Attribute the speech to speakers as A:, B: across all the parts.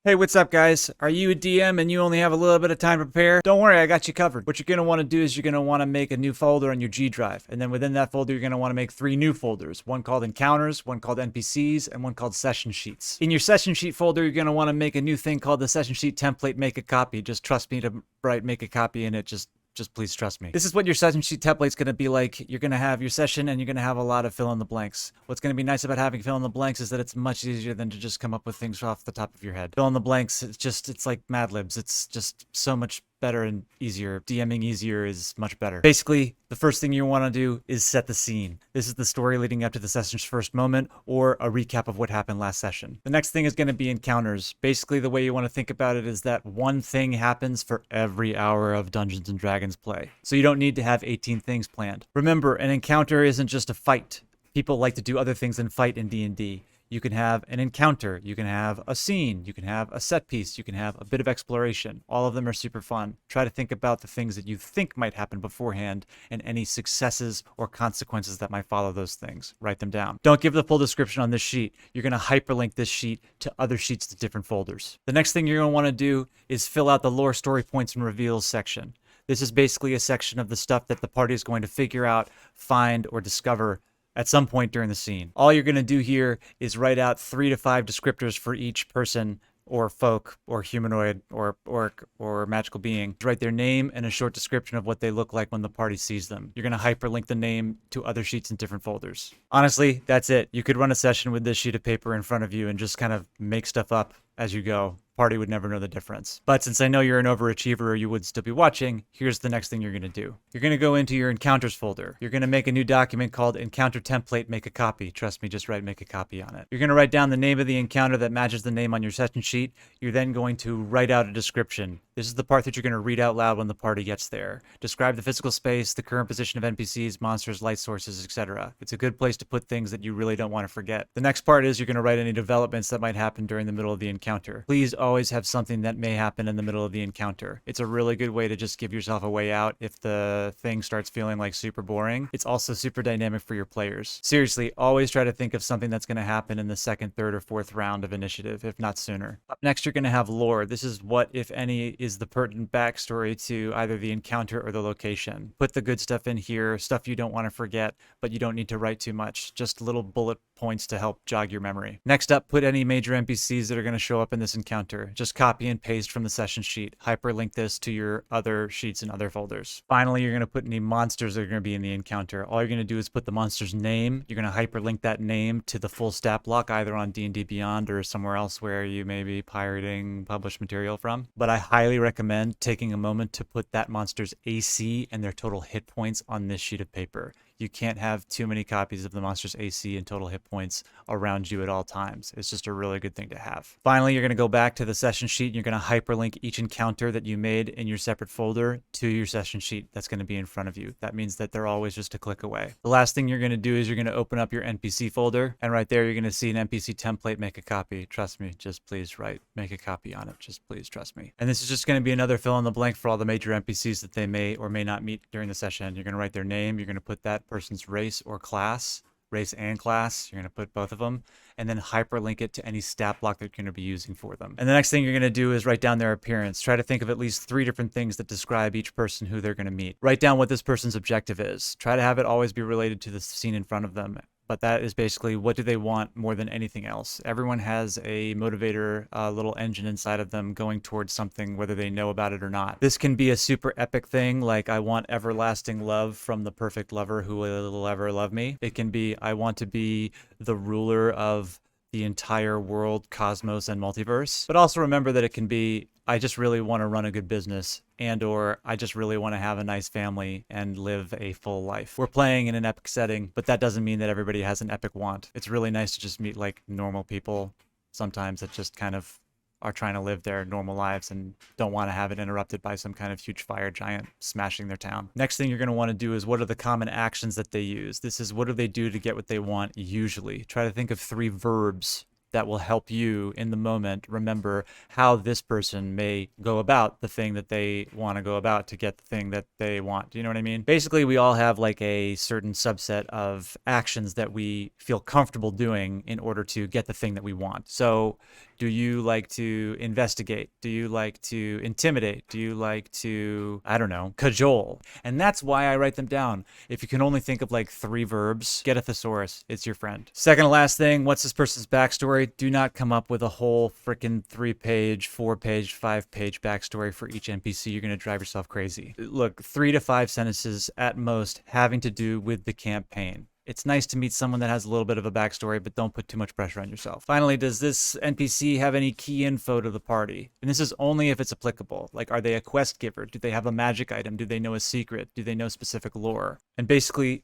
A: Hey, what's up, guys? Are you a DM and you only have a little bit of time to prepare? Don't worry, I got you covered. What you're going to want to do is you're going to want to make a new folder on your G drive. And then within that folder, you're going to want to make 3 new folders. One called Encounters, one called NPCs, and one called Session Sheets. In your Session Sheet folder, you're going to want to make a new thing called the Session Sheet Template Make a Copy. Just trust me to write Make a Copy in it. Just please trust me. This is what your session sheet template's going to be like. You're going to have your session and you're going to have a lot of fill in the blanks. What's going to be nice about having fill in the blanks is that it's much easier than to just come up with things off the top of your head. Fill in the blanks, it's like Mad Libs. It's just so much better and easier. DMing easier is much better. Basically, the first thing you want to do is set the scene. This is the story leading up to the session's first moment or a recap of what happened last session. The next thing is going to be encounters. Basically, the way you want to think about it is that one thing happens for every hour of Dungeons & Dragons play. So you don't need to have 18 things planned. Remember, an encounter isn't just a fight. People like to do other things than fight in D&D. You can have an encounter, you can have a scene, you can have a set piece, you can have a bit of exploration. All of them are super fun. Try to think about the things that you think might happen beforehand and any successes or consequences that might follow those things. Write them down. Don't give the full description on this sheet. You're going to hyperlink this sheet to other sheets to different folders. The next thing you're going to want to do is fill out the lore, story points, and reveals section. This is basically a section of the stuff that the party is going to figure out, find, or discover at some point during the scene. All you're going to do here is write out 3 to 5 descriptors for each person or folk or humanoid or orc or magical being. Write their name and a short description of what they look like when the party sees them. You're going to hyperlink the name to other sheets in different folders. Honestly, that's it. You could run a session with this sheet of paper in front of you and just kind of make stuff up as you go. Party would never know the difference. But since I know you're an overachiever or you would still be watching, here's the next thing you're going to do. You're going to go into your encounters folder. You're going to make a new document called Encounter Template Make a Copy. Trust me, just write Make a Copy on it. You're going to write down the name of the encounter that matches the name on your session sheet. You're then going to write out a description. This is the part that you're going to read out loud when the party gets there. Describe the physical space, the current position of NPCs, monsters, light sources, etc. It's a good place to put things that you really don't want to forget. The next part is you're going to write any developments that might happen during the middle of the encounter. Please always have something that may happen in the middle of the encounter. It's a really good way to just give yourself a way out if the thing starts feeling like super boring. It's also super dynamic for your players. Seriously, always try to think of something that's going to happen in the second, third, or fourth round of initiative, if not sooner. Up next, you're going to have lore. This is what, if any, is the pertinent backstory to either the encounter or the location. Put the good stuff in here, stuff you don't want to forget, but you don't need to write too much. Just little bullet points to help jog your memory. Next up, put any major NPCs that are going to show up in this encounter. Just copy and paste from the session sheet. Hyperlink this to your other sheets and other folders. Finally, you're going to put any monsters that are going to be in the encounter. All you're going to do is put the monster's name. You're going to hyperlink that name to the full stat block, either on D&D Beyond or somewhere else where you may be pirating published material from. But I highly recommend taking a moment to put that monster's AC and their total hit points on this sheet of paper. You can't have too many copies of the monster's AC and total hit points around you at all times. It's just a really good thing to have. Finally, you're going to go back to the session sheet and you're going to hyperlink each encounter that you made in your separate folder to your session sheet that's going to be in front of you. That means that they're always just a click away. The last thing you're going to do is you're going to open up your NPC folder, and right there you're going to see an NPC template, Make a Copy. Trust me, just please write Make a Copy on it. Just please trust me. And this is just going to be another fill in the blank for all the major NPCs that they may or may not meet during the session. You're going to write their name. You're going to put that person's race or class, race and class. You're going to put both of them, and then hyperlink it to any stat block that you're going to be using for them. And the next thing you're going to do is write down their appearance. Try to think of at least 3 different things that describe each person who they're going to meet. Write down what this person's objective is. Try to have it always be related to the scene in front of them. But that is basically, what do they want more than anything else? Everyone has a motivator, a little engine inside of them going towards something, whether they know about it or not. This can be a super epic thing, like I want everlasting love from the perfect lover who will ever love me. It can be, I want to be the ruler of the entire world, cosmos, and multiverse. But also remember that it can be, I just really want to run a good business, and or I just really want to have a nice family and live a full life. We're playing in an epic setting, but that doesn't mean that everybody has an epic want. It's really nice to just meet like normal people sometimes that just kind of are trying to live their normal lives and don't want to have it interrupted by some kind of huge fire giant smashing their town. Next thing you're going to want to do is, what are the common actions that they use? This is, what do they do to get what they want usually? Try to think of 3 verbs that will help you in the moment remember how this person may go about the thing that they want to go about to get the thing that they want. Do you know what I mean? Basically, we all have like a certain subset of actions that we feel comfortable doing in order to get the thing that we want. So Do you like to investigate? Do you like to intimidate? Do you like to, I don't know, cajole? And that's why I write them down. If you can only think of like 3 verbs, get a thesaurus. It's your friend. Second to last thing, what's this person's backstory? Do not come up with a whole freaking 3-page, 4-page, 5-page backstory for each NPC. You're going to drive yourself crazy. Look, 3 to 5 sentences at most having to do with the campaign. It's nice to meet someone that has a little bit of a backstory, but don't put too much pressure on yourself. Finally, does this NPC have any key info to the party? And this is only if it's applicable. Like, are they a quest giver? Do they have a magic item? Do they know a secret? Do they know specific lore? And basically,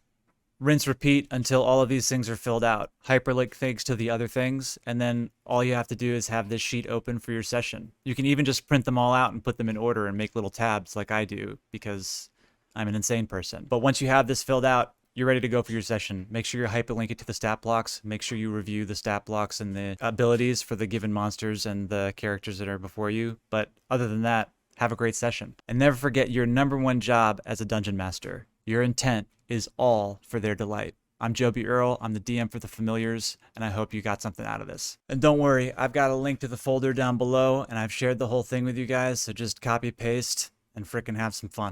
A: rinse, repeat until all of these things are filled out. Hyperlink things to the other things, and then all you have to do is have this sheet open for your session. You can even just print them all out and put them in order and make little tabs like I do, because I'm an insane person. But once you have this filled out, you're ready to go for your session. Make sure you hyperlink it to the stat blocks. Make sure you review the stat blocks and the abilities for the given monsters and the characters that are before you. But other than that, have a great session. And never forget your #1 job as a dungeon master. Your intent is all for their delight. I'm Joby Earl. I'm the DM for The Familiars, and I hope you got something out of this. And don't worry, I've got a link to the folder down below, and I've shared the whole thing with you guys, so just copy, paste, and frickin' have some fun.